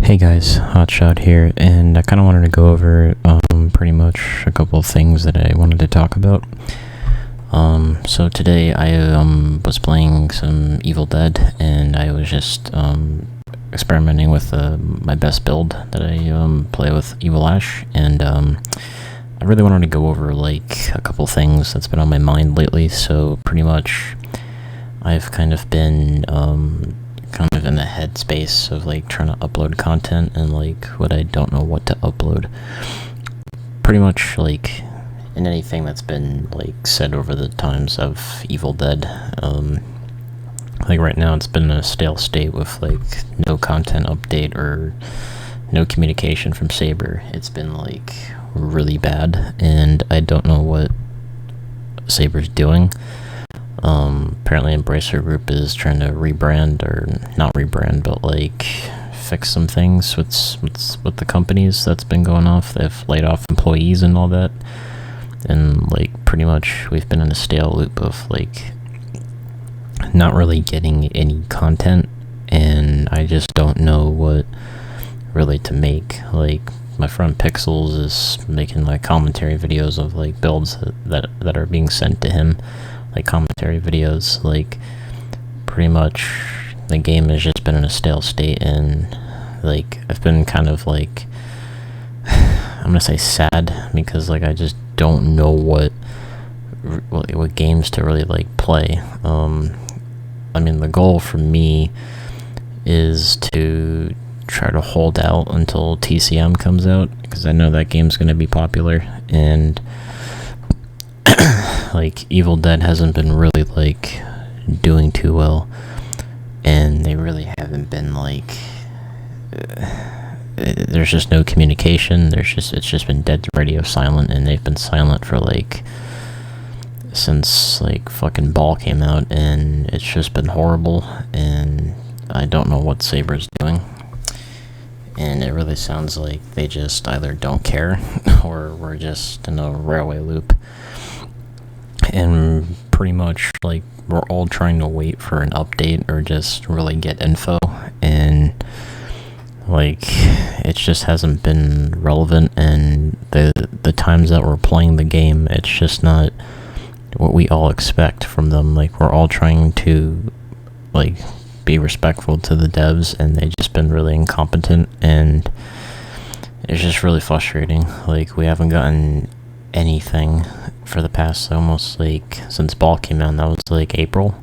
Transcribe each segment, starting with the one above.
Hey guys, Hotshot here, and I kind of wanted to go over pretty much a couple of things that I wanted to talk about. So today I was playing some Evil Dead, and I was just experimenting with my best build that I play with Evil Ash, and I really wanted to go over like a couple things that's been on my mind lately. So pretty much I've kind of been in the headspace of like trying to upload content and like what I don't know what to upload. Pretty much like in anything that's been like said over the times of Evil Dead. Like right now it's been in a stale state with like no content update or no communication from Saber. It's been like really bad, and I don't know what Saber's doing. Apparently Embracer Group is trying to rebrand, or not rebrand, but like fix some things with the companies that's been going off. They've laid off employees and all that, and like pretty much we've been in a stale loop of like not really getting any content, and I just don't know what really to make. Like my friend Pixels is making like commentary videos of like builds that are being sent to him, like commentary videos. Like pretty much the game has just been in a stale state, and like I've been kind of like I'm gonna say sad, because like I just don't know what games to really like play. I mean, the goal for me is to try to hold out until TCM comes out, because I know that game's gonna be popular, and like Evil Dead hasn't been really like doing too well, and they really haven't been like there's just no communication. It's just been dead radio silent, and they've been silent for like since like fucking Ball came out, and it's just been horrible, and I don't know what Saber's doing. And it really sounds like they just either don't care or we're just in a railway loop. And pretty much like we're all trying to wait for an update or just really get info, and like it just hasn't been relevant, and the times that we're playing the game, it's just not what we all expect from them. Like we're all trying to like be respectful to the devs, and they've just been really incompetent, and it's just really frustrating. Like we haven't gotten anything for the past almost like since Ball came out. That was like April,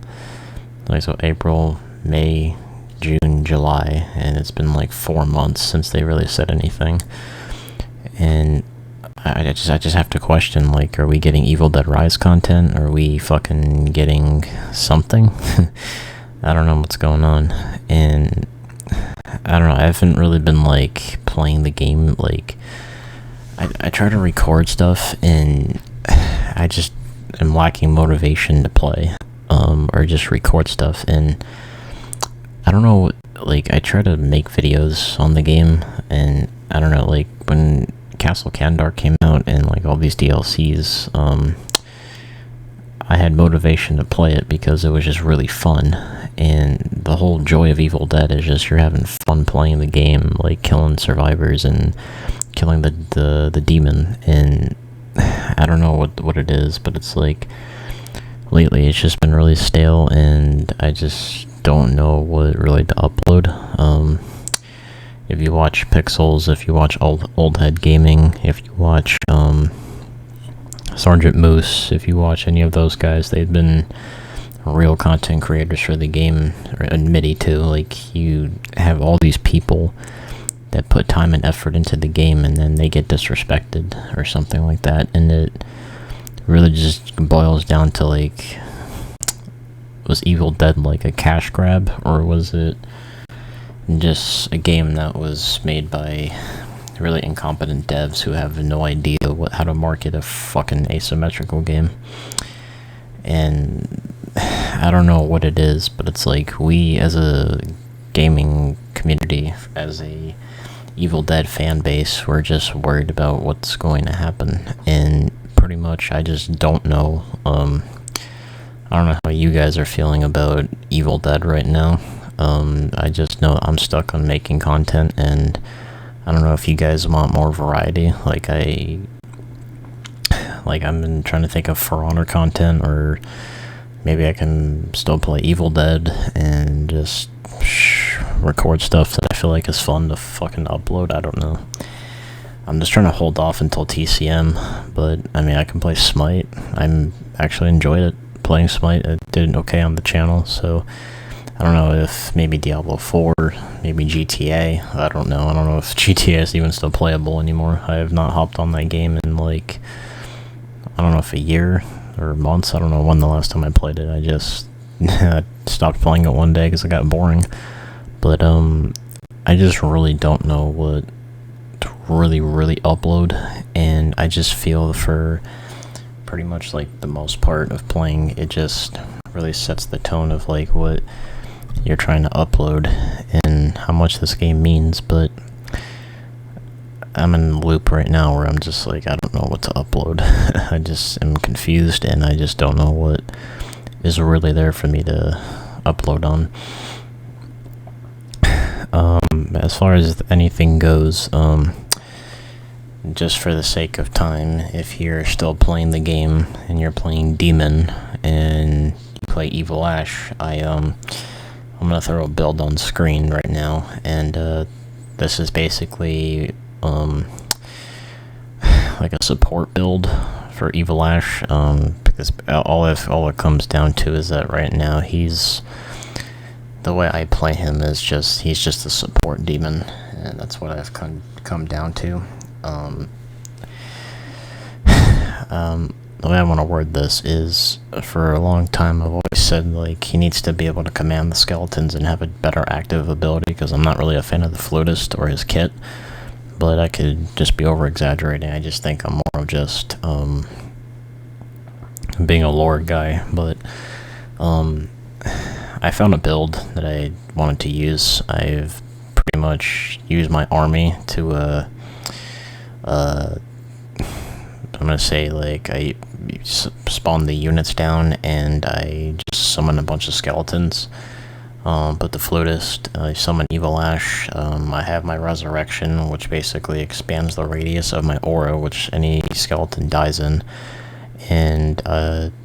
like so April, May, June, July, and it's been like 4 months since they really said anything. And I just have to question, like, are we getting Evil Dead Rise content? Are we fucking getting something? I don't know what's going on, and I don't know, I haven't really been like playing the game. Like I try to record stuff, and I just am lacking motivation to play, or just record stuff, and I don't know, like I try to make videos on the game, and I don't know, like when Castle Kandar came out and like all these DLCs, I had motivation to play it because it was just really fun, and the whole joy of Evil Dead is just you're having fun playing the game, like killing survivors and killing the demon. And I don't know what it is, but it's like lately it's just been really stale, and I just don't know what really to upload. If you watch Pixels, if you watch Old Head Gaming, if you watch Sergeant Moose, if you watch any of those guys, they've been real content creators for the game, and MIDI too. Like you have all these people that put time and effort into the game, and then they get disrespected or something like that, and it really just boils down to like, was Evil Dead like a cash grab, or was it just a game that was made by really incompetent devs who have no idea how to market a fucking asymmetrical game? And I don't know what it is, but it's like we as a gaming community, as a Evil Dead fan base, we're just worried about what's going to happen, and pretty much I just don't know. I don't know how you guys are feeling about Evil Dead right now. I just know I'm stuck on making content, and I don't know if you guys want more variety. I've been trying to think of For Honor content, or maybe I can still play Evil Dead and just record stuff that I feel like is fun to fucking upload. I don't know. I'm just trying to hold off until TCM, but I mean, I can play Smite. I'm actually enjoyed it playing Smite. I did okay on the channel, so I don't know if maybe Diablo 4, maybe GTA. I don't know. I don't know if GTA is even still playable anymore. I have not hopped on that game in like, I don't know if a year or months. I don't know when the last time I played it. I just stopped playing it one day because it got boring. But I just really don't know what to really upload, and I just feel for pretty much like the most part of playing, it just really sets the tone of like what you're trying to upload and how much this game means. But I'm in a loop right now where I'm just like, I don't know what to upload. I just am confused, and I just don't know what is really there for me to upload on. As far as anything goes, just for the sake of time, if you're still playing the game and you're playing Demon and you play Evil Ash, I'm gonna throw a build on screen right now, and this is basically like a support build for Evil Ash, because all it comes down to is that right now the way I play him is he's just a support demon, and that's what I've come down to. The way I want to word this is, for a long time I've always said like he needs to be able to command the skeletons and have a better active ability, because I'm not really a fan of the flutist or his kit, but I could just be over exaggerating. I just think I'm more of just being a lore guy. But I found a build that I wanted to use. I've pretty much used my army to I'm gonna say, like, I spawned the units down and I just summoned a bunch of skeletons. But the flutist, I summon Evil Ash. I have my resurrection, which basically expands the radius of my aura, which any skeleton dies in. And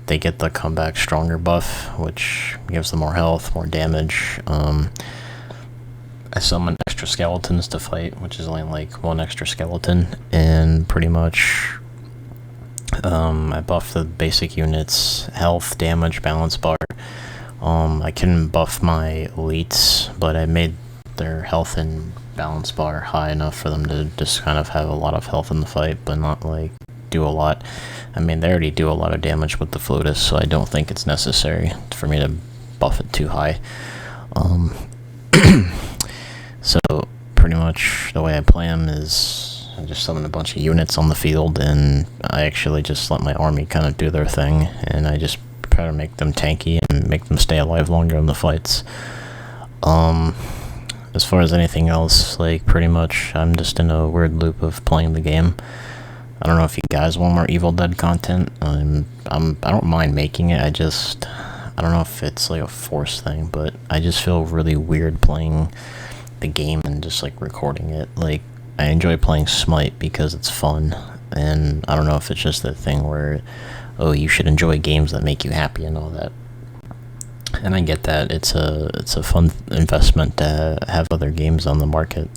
they get the comeback stronger buff, which gives them more health, more damage. I summon extra skeletons to fight, which is only like one extra skeleton, and pretty much I buff the basic units, health, damage, balance bar. I can buff my elites, but I made their health and balance bar high enough for them to just kind of have a lot of health in the fight, but not like do a lot. I mean, they already do a lot of damage with the flutist, so I don't think it's necessary for me to buff it too high. So pretty much the way I play him is I just summon a bunch of units on the field, and I actually just let my army kind of do their thing, and I just try to make them tanky and make them stay alive longer in the fights. As far as anything else, like, pretty much I'm just in a weird loop of playing the game. I don't know if you guys want more Evil Dead content. I don't mind making it. I don't know if it's like a force thing, but I just feel really weird playing the game and just like recording it. Like, I enjoy playing Smite because it's fun, and I don't know if it's just that thing where, oh, you should enjoy games that make you happy and all that. And I get that it's a fun investment to have other games on the market,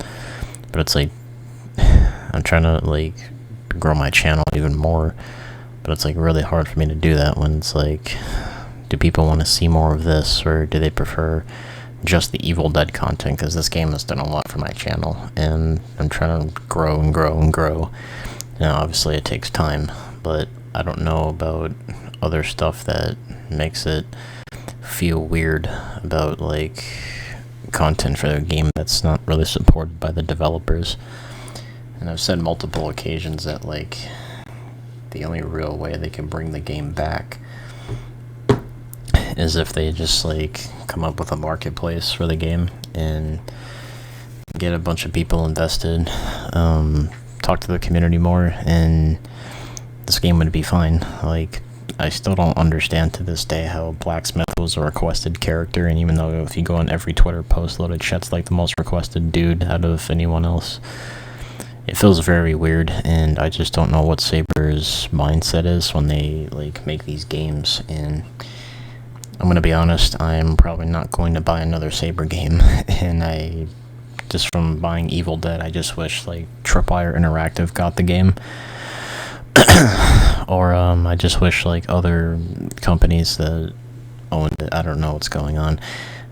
but it's like I'm trying to like grow my channel even more, but it's like really hard for me to do that when it's like, do people want to see more of this, or do they prefer just the Evil Dead content? Because this game has done a lot for my channel, and I'm trying to grow and grow and grow. Now, obviously it takes time, but I don't know about other stuff that makes it feel weird about like content for a game that's not really supported by the developers. And I've said multiple occasions that like the only real way they can bring the game back is if they just like come up with a marketplace for the game and get a bunch of people invested, talk to the community more, and this game would be fine. Like, I still don't understand to this day how Blacksmith was a requested character, and even though if you go on every Twitter post, Loaded Chet's like the most requested dude out of anyone else, it feels very weird, and I just don't know what Saber's mindset is when they like make these games. And I'm gonna be honest, I'm probably not going to buy another Saber game, and I just from buying Evil Dead, I just wish like Tripwire Interactive got the game. Or I just wish like other companies that owned it. I don't know what's going on.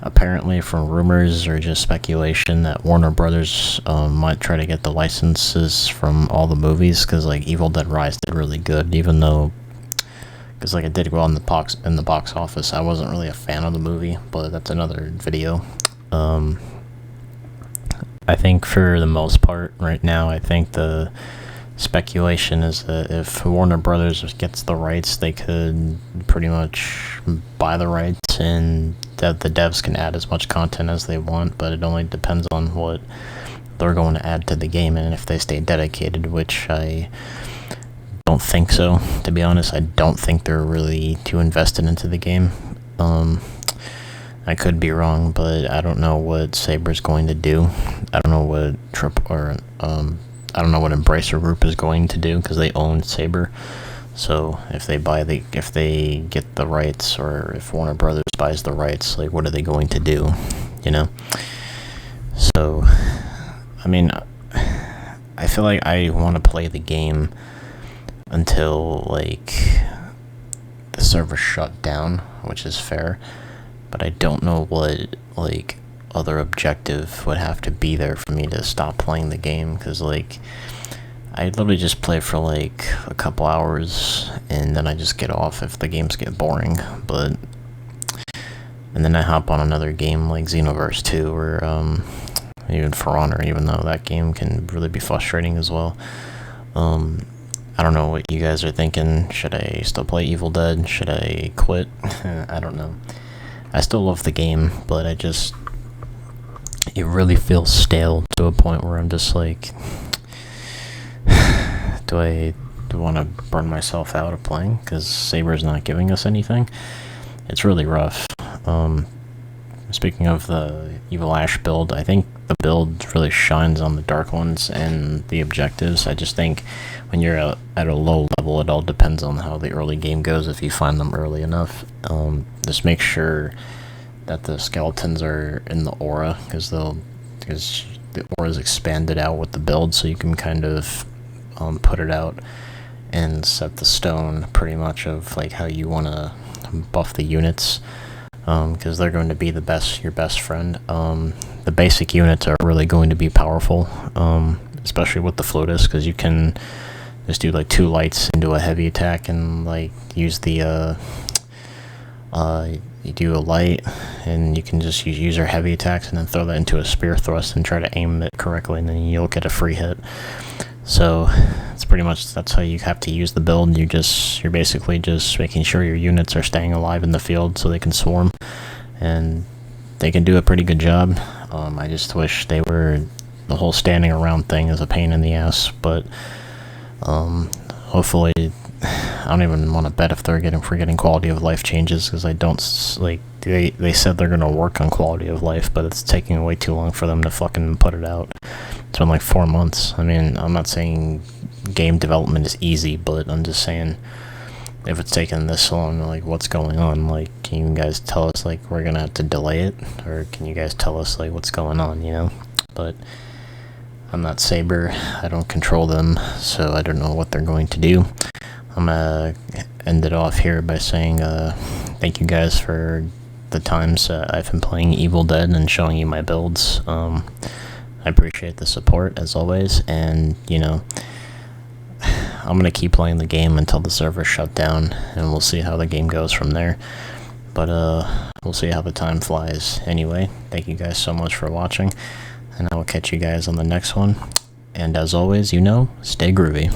Apparently, from rumors or just speculation, that Warner Brothers might try to get the licenses from all the movies, because like Evil Dead Rise did really good, even though, because like it did well in the box office. I wasn't really a fan of the movie, but that's another video. I think for the most part right now, I think the speculation is that if Warner Brothers gets the rights, they could pretty much buy the rights, and that the devs can add as much content as they want, but it only depends on what they're going to add to the game, and if they stay dedicated, which I don't think so, to be honest. I don't think they're really too invested into the game. I could be wrong, but I don't know what Saber's going to do. I don't know what I don't know what Embracer Group is going to do, because they own Saber. So if they get the rights, or if Warner Brothers buys the rights, like what are they going to do? You know. So, I mean, I feel like I want to play the game until like the server shut down, which is fair. But I don't know what like other objective would have to be there for me to stop playing the game, because like I literally just play for like a couple hours and then I just get off if the games get boring. And then I hop on another game like Xenoverse 2, or even For Honor, even though that game can really be frustrating as well. I don't know what you guys are thinking. Should I still play Evil Dead? Should I quit? I don't know. I still love the game, but it really feels stale to a point where I'm just like, do I want to burn myself out of playing? Because Saber's not giving us anything. It's really rough. Speaking of the Evil Ash build, I think the build really shines on the Dark Ones and the objectives. I just think when you're at a low level, it all depends on how the early game goes, if you find them early enough. Just make sure that the skeletons are in the aura, because the aura is expanded out with the build, so you can kind of put it out and set the stone pretty much of like how you want to buff the units, because they're going to be your best friend. The basic units are really going to be powerful, especially with the Flotus, because you can just do like 2 lights into a heavy attack and like use the you do a light and you can just use your heavy attacks and then throw that into a spear thrust and try to aim it correctly, and then you'll get a free hit. So it's pretty much, that's how you have to use the build. You're basically just making sure your units are staying alive in the field so they can swarm, and they can do a pretty good job. I just wish the whole standing around thing is a pain in the ass, but hopefully, I don't even want to bet if they're getting quality of life changes, because I don't like, they said they're gonna work on quality of life, but it's taking way too long for them to fucking put it out. It's been like 4 months. I mean, I'm not saying game development is easy, but I'm just saying, if it's taking this long, like, what's going on? Like, can you guys tell us, like, we're gonna have to delay it? Or can you guys tell us, like, what's going on, you know? But I'm not Saber. I don't control them, so I don't know what they're going to do. I'm gonna end it off here by saying, thank you guys for the times I've been playing Evil Dead and showing you my builds. I appreciate the support, as always, and, you know, I'm gonna keep playing the game until the server shut down, and we'll see how the game goes from there. But we'll see how the time flies. Anyway, thank you guys so much for watching, and I will catch you guys on the next one. And as always, you know, stay groovy.